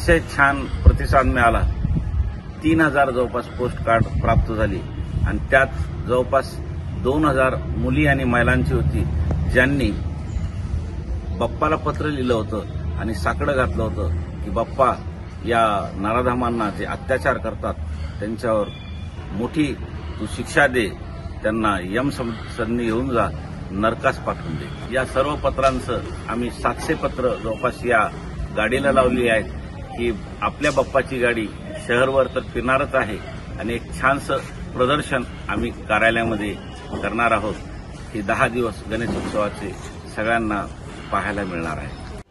अतिशय छान प्रतिसाद मिळाला। 3000 जवळपास पोस्ट कार्ड प्राप्त झाली आणि त्यात जवळपास 2000 मुली आणि महिलांची होती, ज्यांनी बाप्पाला पत्र लिहिलं होतं आणि साकडं घातलं होतं की बाप्पा या नराधमांना जे अत्याचार करतात त्यांच्यावर मोठी तू शिक्षा दे, त्यांना यमसदनी घेऊन जा, नरकास पाठवून दे। या सर्व पत्रांचं आम्ही 700 पत्र जवळपास या गाडीला लावली आहेत की आपल्या बाप्पाची गाडी शहरवर तर फिरणारच आहे आणि एक छानसं प्रदर्शन आम्ही कार्यालयामध्ये करणार आहोत की 10 दिवस गणेश उत्सवाचे सगळ्यांना पाहायला मिळणार आहे।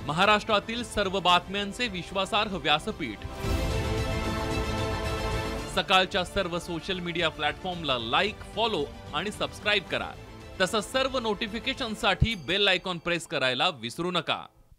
महाराष्ट्रातील सर्व बातम्यांचे विश्वासार्ह व्यासपीठ, सकाळच्या सर्व सोशल मीडिया प्लॅटफॉर्मला लाईक, फॉलो आणि सबस्क्राईब करा। तसंच सर्व नोटिफिकेशनसाठी बेल आयकॉन प्रेस करायला विसरू नका।